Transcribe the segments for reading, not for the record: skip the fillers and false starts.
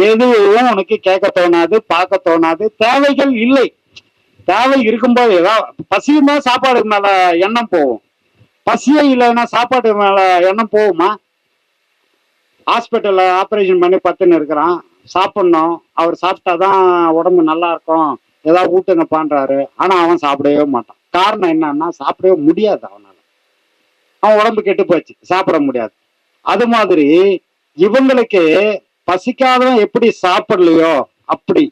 எதுவும் உனக்கு கேட்க தோணாது, பார்க்க தோணாது, தேவைகள் இல்லை. தேவை இருக்கும்போது ஏதாவது பசியுமா சாப்பாடு மேல எண்ணம் போகும். பசியே இல்லைன்னா சாப்பாடு மேல எண்ணம் போகுமா? ஹாஸ்பிட்டல்ல ஆப்ரேஷன் பண்ணி பத்துன்னு இருக்கிறான், சாப்பிடணும், அவர் சாப்பிட்டாதான் உடம்பு நல்லா இருக்கும், ஏதாவது ஊட்டுங்கப்பான்றாரு. ஆனா அவன் சாப்பிடவே மாட்டான். காரணம் என்னன்னா சாப்பிடவே முடியாது அவனால. அவன் உடம்பு கெட்டு போச்சு, சாப்பிட முடியாது. அது மாதிரி இவங்களுக்கு பசிக்காதவன் எப்படி சாப்பிடலையோ அப்படி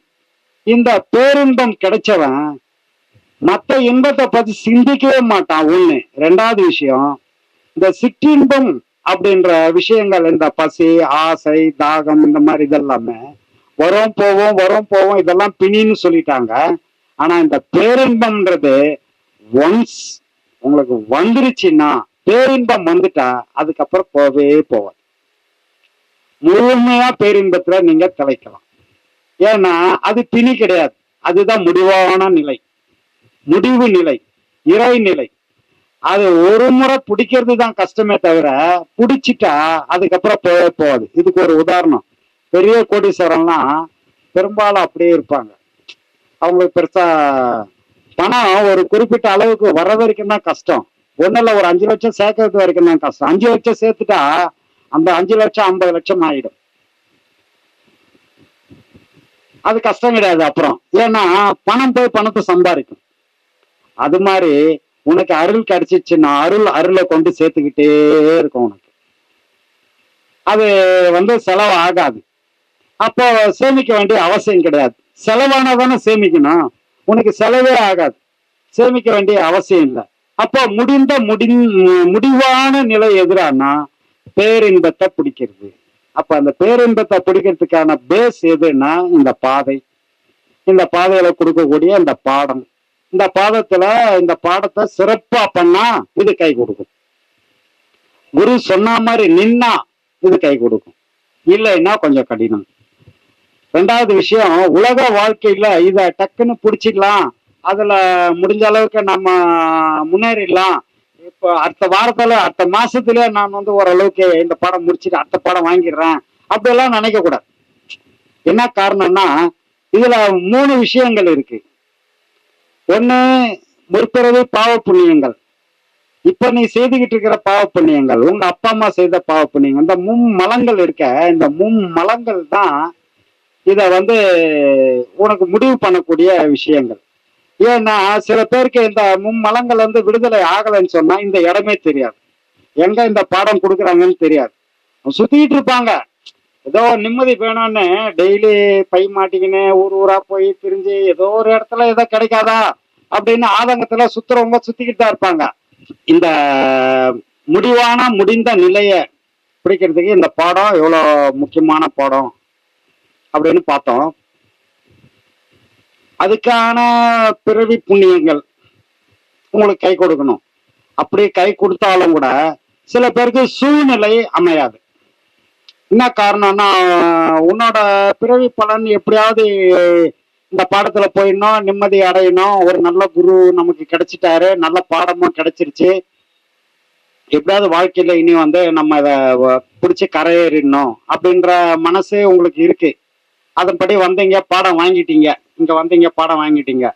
இந்த பேரின்பம் கிடைச்சவன் மற்ற இன்பத்தை பத்தி சிந்திக்கவே மாட்டான். ஒண்ணு. ரெண்டாவது விஷயம், இந்த சிற்றின்பம் அப்படின்ற விஷயங்கள், இந்த பசி, ஆசை, தாகம், இந்த மாதிரி இதெல்லாமே வரும் போவோம் வரும் போவோம், இதெல்லாம் பிணின்னு சொல்லிட்டாங்க. ஆனா இந்த பேரின்பம்ன்றது ஒன்ஸ் உங்களுக்கு வந்துருச்சுன்னா, பேரின்பம் வந்துட்டா அதுக்கப்புறம் போவே போவாது. முழுமையா பேரின்பத்துல நீங்க திளைக்கலாம். ஏன்னா அது பிணி கிடையாது, அதுதான் முடிவான நிலை, முடிவு நிலை, இறை நிலை. அது ஒரு முறை பிடிக்கிறது தான் கஷ்டமே தவிர, பிடிச்சிட்டா அதுக்கப்புறம் போவே போகாது. இதுக்கு ஒரு உதாரணம், பெரிய கோடீஸ்வரம்லாம் பெரும்பாலும் அப்படியே இருப்பாங்க. அவங்களுக்கு பெருசா பணம் ஒரு குறிப்பிட்ட அளவுக்கு வர்ற வரைக்கும் தான் கஷ்டம். ஒன்னும் இல்ல, ஒரு 5 லட்சம் சேர்க்கறது வரைக்கும் தான் கஷ்டம். 5 லட்சம் சேர்த்துட்டா அந்த 5 லட்சம் 50 லட்சம் ஆயிடும். அது கஷ்டம் கிடையாது அப்புறம். ஏன்னா பணம் போய் பணத்தை சம்பாதிக்கும். அது மாதிரி உனக்கு அருள் கிடைச்சிச்சுன்னா அருளை கொண்டு சேர்த்துக்கிட்டே இருக்கும் உனக்கு. அது செலவு ஆகாது. அப்போ சேமிக்க வேண்டிய அவசியம் கிடையாது. செலவானதானே சேமிக்கணும், உனக்கு செலவே ஆகாது, சேமிக்க வேண்டிய அவசியம் இல்லை. அப்போ முடிவான நிலை எதிரானா பேரின்பத்தை பிடிக்கிறது. அப்ப அந்த பேரின்பத்தை பிடிக்கிறதுக்கான பேஸ் எதுன்னா இந்த பாதை. இந்த பாதையில கொடுக்கக்கூடிய இந்த பாடம். இந்த பாடத்தை சிறப்பா பண்ணா இது கை கொடுக்கும். குரு சொன்ன மாதிரி நின்னா இது கை கொடுக்கும், இல்லைன்னா கொஞ்சம் கடினம். ரெண்டாவது விஷயம், உலக வாழ்க்கையில இத டக்குன்னு பிடிச்சிடலாம், அதுல முடிஞ்ச அளவுக்கு நம்ம முன்னேறிடலாம். இப்போ அடுத்த மாசத்துல நான் ஓரளவுக்கு இந்த பாடம் முடிச்சுட்டு அடுத்த பாடம் வாங்கிடுறேன் அப்படியெல்லாம் நினைக்க கூடாது. என்ன காரணம்னா இதுல 3 விஷயங்கள் இருக்கு. ஒண்ணு, முற்பிறவி பாவ புண்ணியங்கள். இப்ப நீ செய்துகிட்டு இருக்கிற பாவ புண்ணியங்கள், உங்க அப்பா அம்மா செய்த பாவ புண்ணியங்கள், இந்த மும்மலங்கள் இருக்க, இந்த மும்மலங்கள் தான் இத உனக்கு முடிவு பண்ணக்கூடிய விஷயங்கள். ஏன்னா சில பேருக்கு இந்த மும்மலங்கள் விடுதலை ஆகலைன்னு சொன்னா இந்த இடமே தெரியாது, எங்க இந்த பாடம் கொடுக்குறாங்கன்னு தெரியாது. சுத்திட்டு இருப்பாங்க, ஏதோ நிம்மதி வேணும்னு டெய்லி பை மாட்டிக்கின்னு ஊர் ஊரா போய் திரிஞ்சு ஏதோ ஒரு இடத்துல ஏதோ கிடைக்காதா அப்படின்னு ஆதங்கத்துல சுத்துறவங்க சுத்திக்கிட்டு தான் இருப்பாங்க. இந்த முடிந்த நிலைய பிடிக்கிறதுக்கு இந்த பாடம் எவ்வளவு முக்கியமான பாடம் அப்படின்னு பார்த்தோம். அதுக்கான பிறவி புண்ணியங்கள் உங்களுக்கு கை கொடுக்கணும். அப்படி கை கொடுத்தாலும் கூட சில பேருக்கு சூழ்நிலை அமையாது. என்ன காரணம்னா உன்னோட பிறவி பலன் எப்படியாவது இந்த பாடத்துல போயிடணும், நிம்மதி அடையணும், ஒரு நல்ல குரு நமக்கு கிடைச்சிட்டாரு, நல்ல பாடமும் கிடைச்சிருச்சு, எப்படியாவது வாழ்க்கையில இனி நம்ம இதை பிடிச்சி கரையேறிடணும் அப்படின்ற மனசு உங்களுக்கு இருக்கு. அதன்படி வந்தீங்க, பாடம் வாங்கிட்டீங்க, இங்க வந்தீங்க, பாடம் வாங்கிட்டீங்க,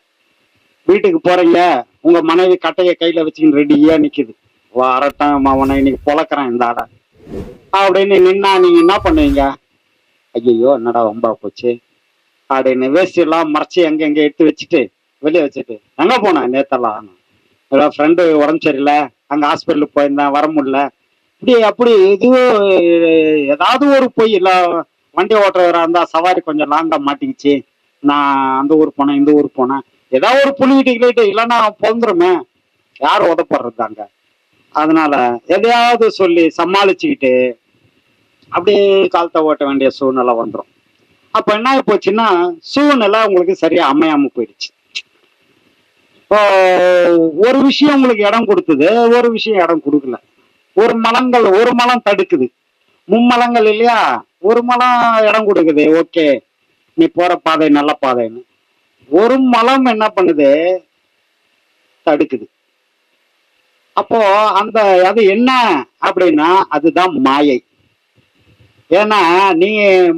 வீட்டுக்கு போறீங்க, உங்க மனைவி கட்டைய கையில வச்சுக்கின்னு ரெடியா நிக்குது, வரட்டும் அவனை இன்னைக்கு பொழக்கிறேன் இந்த ஆளை அப்படின்னு நின்னா நீங்க என்ன பண்ணுவீங்க? ஐயோ என்னடா ரொம்ப போச்சு அப்படின்னு வேஸ்ட் எல்லாம் மறைச்சி எங்க எடுத்து வச்சுட்டு வெளியே வச்சுட்டு, எங்க போனேன் நேத்தெல்லாம், ஏதோ ஃப்ரெண்டு உடம்பு சரியில்லை, அங்க ஹாஸ்பிட்டலுக்கு போயிருந்தேன், வர முடியல, இப்படி அப்படி இதுவும் ஏதாவது ஒரு பொய். இல்லை வண்டி ஓட்டுறவரா இருந்தா சவாரி கொஞ்சம் லாங்கா மாட்டிக்கிச்சு, நான் அந்த ஊர் போனேன் இந்த ஊர் போனேன், ஏதாவது ஒரு புள்ளிக்கிட்டு இல்லைன்னா பொந்துருமே, யார் உதப்படுறது அங்க. அதனால எதையாவது சொல்லி சமாளிச்சுக்கிட்டு அப்படியே காலத்தை ஓட்ட வேண்டிய சூழ்நிலை வந்துடும். அப்ப என்ன ஆகி போச்சுன்னா சூழ்நிலை உங்களுக்கு சரியா அமையாம போயிடுச்சு. இப்போ ஒரு விஷயம் உங்களுக்கு இடம் கொடுத்தது, ஒரு விஷயம் இடம் கொடுக்கல. ஒரு மலம் தடுக்குது, மும்மலங்கள் இல்லையா, ஒரு மலம் இடம் கொடுக்குது, ஓகே நீ போற பாதை நல்ல பாதைன்னு. ஒரு மலம் என்ன பண்ணுது, தடுக்குது. அப்போ அது என்ன அப்படின்னா அதுதான் மாயை. ஏன்னா நீ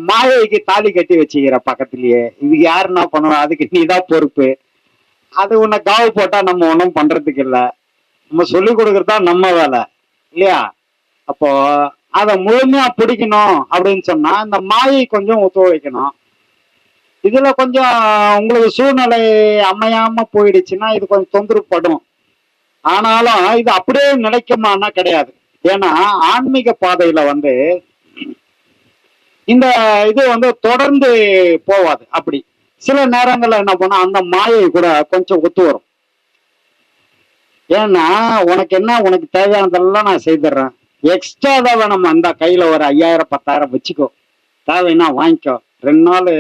மாயைக்கு தாலி கட்டி வச்சுக்கிற பக்கத்துலயே, இது யாரு என்ன பண்ணணும், அதுக்கு நீதான் பொறுப்பு. அது உன்னை காவு போட்டா நம்ம ஒன்றும் பண்றதுக்கு இல்ல. நம்ம சொல்லி கொடுக்கறது தான் நம்ம வேலை, இல்லையா? அப்போ அதை முழுமையா பிடிக்கணும் அப்படின்னு சொன்னா இந்த மாயை கொஞ்சம் ஒத்துழைக்கணும். இதுல கொஞ்சம் உங்களுக்கு சூழ்நிலை அமையாம போயிடுச்சுன்னா இது கொஞ்சம் தொந்தரவுப்படும். ஆனாலும் இது அப்படியே நிலைக்குமானா கிடையாது. ஏன்னா ஆன்மீக பாதையில வந்து இந்த இது வந்து தொடர்ந்து போவாது. அப்படி சில நேரங்கள்ல என்ன பண்ணா அந்த மாயை கூட கொஞ்சம் ஒத்து வரும். ஏன்னா உனக்கு என்ன, உனக்கு தேவையானதெல்லாம் நான் செய்துடுறேன், எக்ஸ்ட்ரா தான் வேணும், அந்த கையில ஒரு 5000 10,000 வச்சுக்கோ, தேவைன்னா வாங்கிக்கோ, 2 நாள்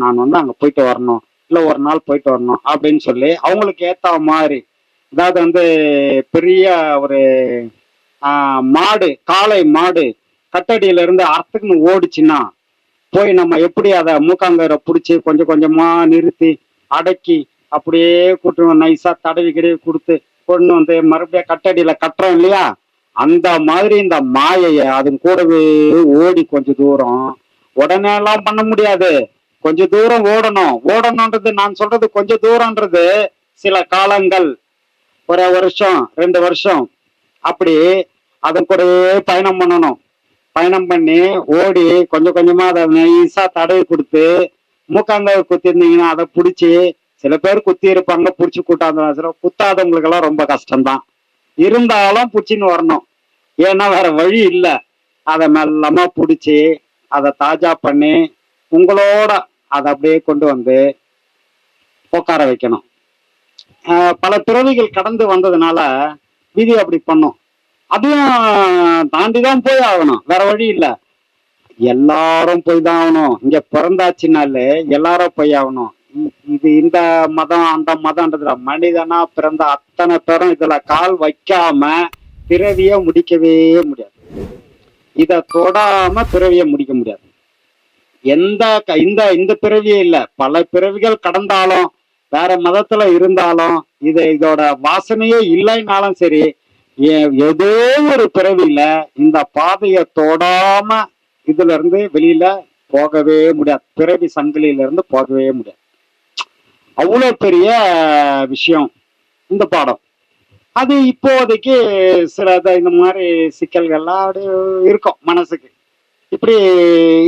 நான் வந்து அங்க போயிட்டு வரணும், இல்ல ஒரு நாள் போயிட்டு வரணும் அப்படின்னு சொல்லி அவங்களுக்கு ஏத்த மாதிரி. அதாவது வந்து பெரிய ஒரு மாடு, காளை மாடு கட்டடியில இருந்து அறுத்துக்குன்னு ஓடிச்சுன்னா போய் நம்ம எப்படி அதை மூக்காங்கரை பிடிச்சி கொஞ்சம் கொஞ்சமா நிறுத்தி அடக்கி அப்படியே கூட்டு நைஸா தடவி கிடவி கொடுத்து கொண்டு வந்து மறுபடியும் கட்டடியில கட்டுறோம் இல்லையா? அந்த மாதிரி இந்த மாயைய அது கூடவே ஓடி கொஞ்ச தூரம், உடனே எல்லாம் பண்ண முடியாது, கொஞ்ச தூரம் ஓடணும். ஓடணும்ன்றது நான் சொல்றது கொஞ்ச தூரம்ன்றது சில காலங்கள், ஒரு வருஷம் 2 வருஷம் அப்படி அதன் கூடவே பயணம் பண்ணணும். பயணம் பண்ணி ஓடி கொஞ்சம் கொஞ்சமா அதை நைஸா தடவி கொடுத்து மூக்காங்க குத்திருந்தீங்கன்னா அதை பிடிச்சி, சில பேர் குத்தி இருப்பாங்க பிடிச்சி கூட்டாந்து, குத்தாதவங்களுக்கு எல்லாம் ரொம்ப கஷ்டம்தான், இருந்தாலும் பிடிச்சின்னு வரணும். ஏன்னா வேற வழி இல்லை. அதை மெல்லமா பிடிச்சி அதை தாஜா பண்ணி உங்களோட அதை அப்படியே கொண்டு வந்து உட்கார வைக்கணும். பல பிறவிகள் கடந்து வந்ததுனால விதி அப்படி பண்ணும். அதையும் தாண்டிதான் போய் ஆகணும், வேற வழி இல்லை. எல்லாரும் போய் தான் ஆகணும். இங்க பிறந்தாச்சுனாலே எல்லாரும் போய் ஆகணும். இது இந்த மதம் அந்த மதம்ன்றதுல மனிதனா பிறந்த அத்தனை பேரும் இதுல கால் வைக்காம பிறவிய முடிக்கவே முடியாது. இத தொடாம பிறவிய முடிக்க முடியாது. எந்த இந்த இந்த பிறவியே இல்ல, பல பிறவிகள் கடந்தாலும் வேற மதத்துல இருந்தாலும் இதோட வாசனையே இல்லைனாலும் சரி, ஏதோ ஒரு பிறவியில இந்த பாதையை தொடாம இதுல இருந்து வெளியில போகவே முடியாது, பிறவி சங்கிலியில இருந்து போகவே முடியாது. அவ்வளவு பெரிய விஷயம் இந்த பாடம். அது இப்போதைக்கு சில இந்த மாதிரி சிக்கல்கள்லாம் அப்படி இருக்கும் மனசுக்கு. இப்படி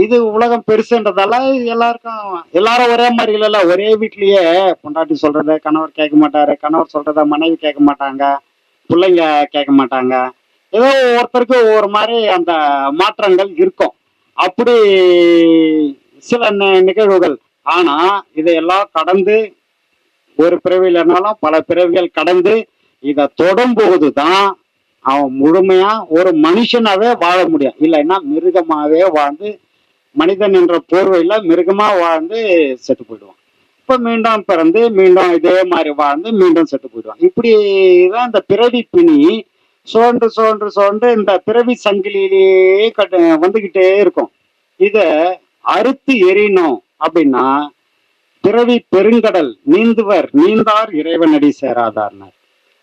இது உலகம் பெருசுன்றதால எல்லாரும் ஒரே மாதிரி இல்லைல்ல. ஒரே வீட்லயே பொண்டாட்டி சொல்றத கணவர் கேட்க மாட்டாரு, கணவர் சொல்றத மனைவி கேட்க மாட்டாங்க, பிள்ளைங்க கேட்க மாட்டாங்க. ஏதோ ஒவ்வொருத்தருக்கு ஒவ்வொரு மாதிரி அந்த மாற்றங்கள் இருக்கும். அப்படி சில நிகழ்வுகள். ஆனா இதையெல்லாம் கடந்து ஒரு பிறவியிலனாலும் பல பிறவிகள் கடந்து இதை தொடும்போதுதான் அவன் முழுமையா ஒரு மனுஷனாவே வாழ முடியும். இல்லைன்னா மிருகமாவே வாழ்ந்து, மனிதன் என்ற போர்வையில மிருகமா வாழ்ந்து செத்து போயிடுவான். இப்ப மீண்டும் பிறந்து மீண்டும் இதே மாதிரி வாழ்ந்து மீண்டும் செத்து போயிடுவான். இப்படிதான் இந்த பிறவி பிணி சோன்று சோன்று சோன்று இந்த பிறவி சங்கிலியிலேயே வந்துகிட்டே இருக்கும். இத அறுத்து எறியணும் அப்படின்னா பிறவி பெருங்கடல் நீந்துவர் நீந்தார் இறைவனடி சேராதார்னார்.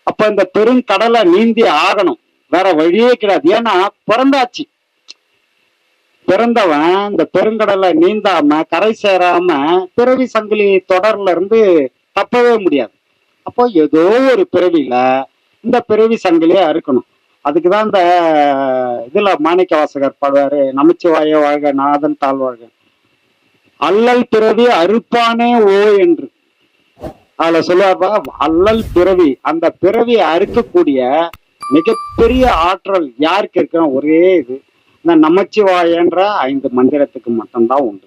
அப்ப இந்த பெருங்கடலை நீந்தி ஆகணும், வேற வழியே கிடையாது. ஏன்னா பிறந்தாச்சு, பிறந்தவன் இந்த பெருங்கடலை நீந்தாம கரை சேராம பிறவி சங்கிலி தொடர்ல இருந்து தப்பவே முடியாது. அப்போ ஏதோ ஒரு பிறவியில இந்த பிறவி சங்கிலியை அறுக்கணும். அதுக்குதான் இந்த இதுல மாணிக்க வாசகர் பாடுவாரு, நமச்சிவாய வாழ்க நாதன் தாழ்வாழ்க, அல்லல் பிறவி அறுப்பானே ஓ என்று. அதுல சொல்லுவாப்பா, அல்லல் பிறவி, அந்த பிறவியை அறுக்கக்கூடிய மிகப்பெரிய ஆற்றல் யாருக்கு இருக்குன்னா ஒரே இது இந்த நமச்சிவாயன்ற 5 மந்திரத்துக்கு மட்டும்தான் உண்டு.